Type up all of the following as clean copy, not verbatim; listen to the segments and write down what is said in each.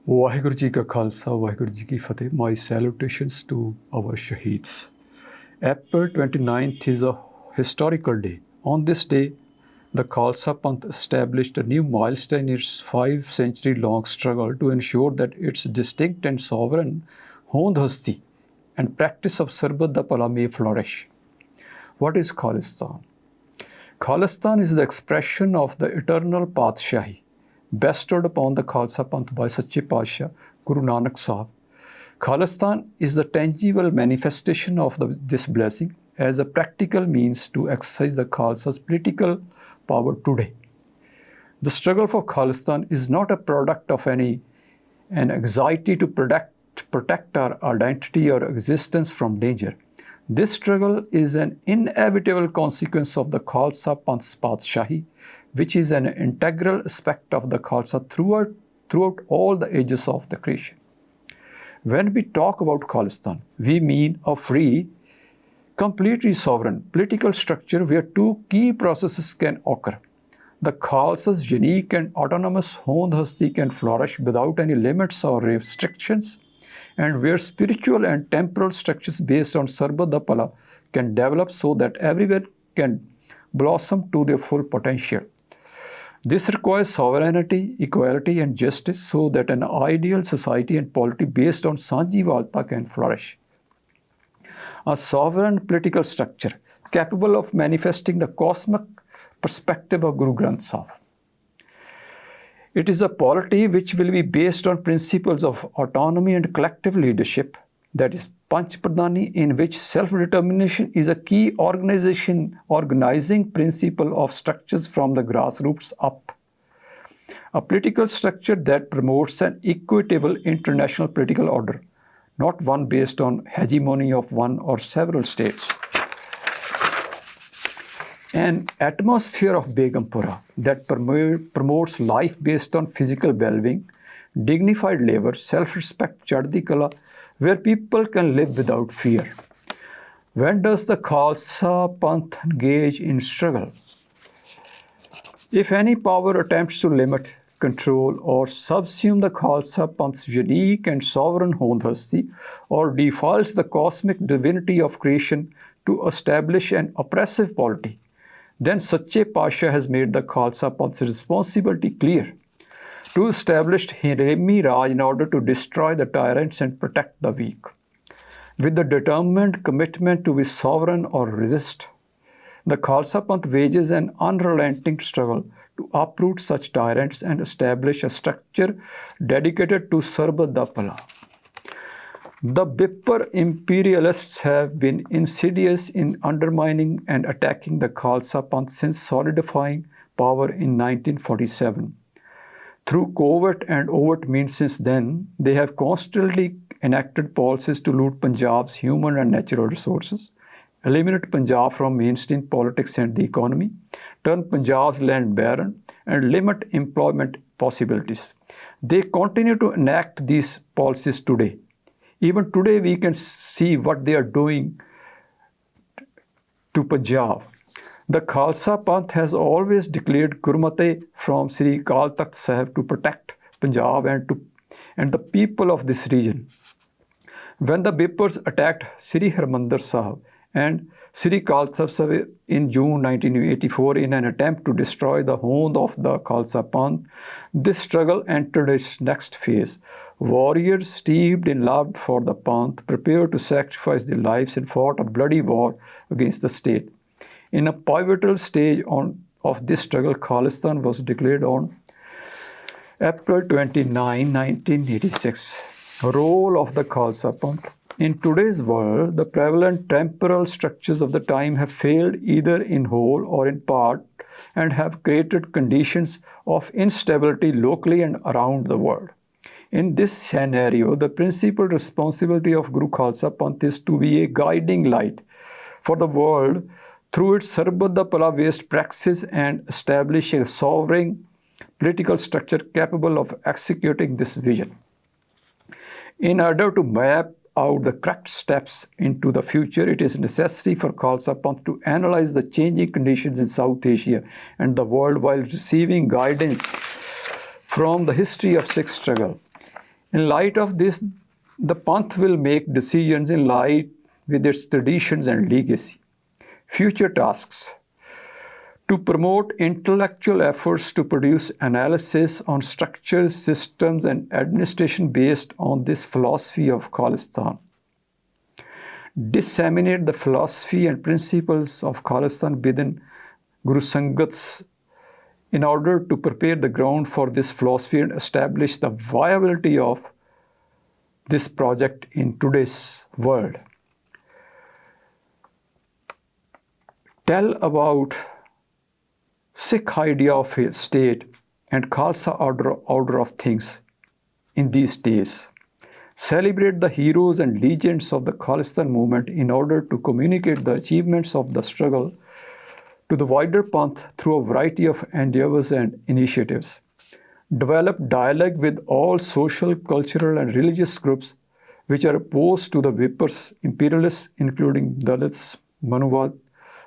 Vaheguru Ji Ka Khalsa, Vaheguru Ji Ki Fateh. My salutations to our Shaheeds. April 29th is a historical day. On this day, the Khalsa Panth established a new milestone in its 5-century-long struggle to ensure that its distinct and sovereign Hond Hasti and practice of Sarbat da Pala may flourish. What is Khalistan? Khalistan is the expression of the eternal Patshahi bestowed upon the Khalsa Panth by Sache Paatshah, Guru Nanak Sahib. Khalistan is the tangible manifestation of this blessing as a practical means to exercise the Khalsa's political power today. The struggle for Khalistan is not a product of an anxiety to protect our identity or existence from danger. This struggle is an inevitable consequence of the Khalsa Panth's Patshahi, which is an integral aspect of the Khalsa throughout all the ages of the creation. When we talk about Khalistan, we mean a free, completely sovereign political structure where two key processes can occur. The Khalsa's unique and autonomous Hond Hasti can flourish without any limits or restrictions, and where spiritual and temporal structures based on Sarbat da Pala can develop so that everyone can blossom to their full potential. This requires sovereignty, equality, and justice so that an ideal society and polity based on Sanjivalta can flourish. A sovereign political structure capable of manifesting the cosmic perspective of Guru Granth Sahib. It is a polity which will be based on principles of autonomy and collective leadership, that is Panch Pradhani, in which self-determination is a key organizing principle of structures from the grassroots up. A political structure that promotes an equitable international political order, not one based on hegemony of one or several states. An atmosphere of Begumpura that promotes life based on physical well-being, dignified labor, self-respect, Chaddi Kala, where people can live without fear. When does the Khalsa Panth engage in struggle? If any power attempts to limit, control, or subsume the Khalsa Panth's unique and sovereign Hond Hasti, or defiles the cosmic divinity of creation to establish an oppressive polity, then Sache Paatshah has made the Khalsa Panth's responsibility clear to establish Hiremi Raj in order to destroy the tyrants and protect the weak. With the determined commitment to be sovereign or resist, the Khalsa Panth wages an unrelenting struggle to uproot such tyrants and establish a structure dedicated to Sarbat da Pala. The Bipper imperialists have been insidious in undermining and attacking the Khalsa Panth since solidifying power in 1947. Through covert and overt means since then, they have constantly enacted policies to loot Punjab's human and natural resources, eliminate Punjab from mainstream politics and the economy, turn Punjab's land barren, and limit employment possibilities. They continue to enact these policies today. Even today, we can see what they are doing to Punjab. The Khalsa Panth has always declared Gurmate from Sri Akal Takht Sahib to protect Punjab and the people of this region. When the Bippers attacked Sri Harmandir Sahib and Sri Akal Takht Sahib in June 1984 in an attempt to destroy the Hond of the Khalsa Panth, this struggle entered its next phase. Warriors steeped in love for the Panth prepared to sacrifice their lives and fought a bloody war against the state. In a pivotal stage of this struggle, Khalistan was declared on April 29, 1986. Role of the Khalsa Panth. In today's world, the prevalent temporal structures of the time have failed either in whole or in part and have created conditions of instability locally and around the world. In this scenario, the principal responsibility of Guru Khalsa Panth is to be a guiding light for the world through its Sarbat da Pala based practices and establish a sovereign political structure capable of executing this vision. In order to map out the correct steps into the future, it is necessary for Khalsa Panth to analyze the changing conditions in South Asia and the world while receiving guidance from the history of Sikh struggle. In light of this, the Panth will make decisions in line with its traditions and legacy. Future tasks: to promote intellectual efforts to produce analysis on structures, systems, and administration based on this philosophy of Khalistan. Disseminate the philosophy and principles of Khalistan within Guru Sangats in order to prepare the ground for this philosophy and establish the viability of this project in today's world. Tell about Sikh idea of a state and Khalsa order of things in these days. Celebrate the heroes and legends of the Khalistan movement in order to communicate the achievements of the struggle to the wider Panth through a variety of endeavors and initiatives. Develop dialogue with all social, cultural, and religious groups which are opposed to the Vipar's imperialists, including Dalits, Manuwad,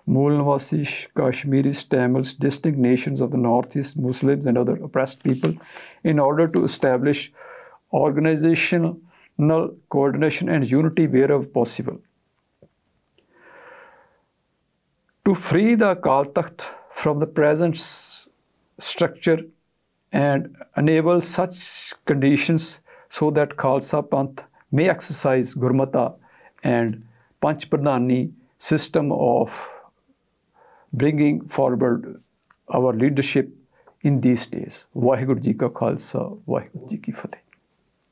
Moolnawasi, Kashmiris, Tamils, distinct nations of the Northeast, Muslims, and other oppressed people, in order to establish organizational coordination and unity wherever possible. To free the Akal Takht from the present structure and enable such conditions so that Khalsa Panth may exercise Gurmata and Panch Pradhani system of bringing forward our leadership in these days. Vaheguru Ji Ka Khalsa, Vaheguru Ji Ki Fateh.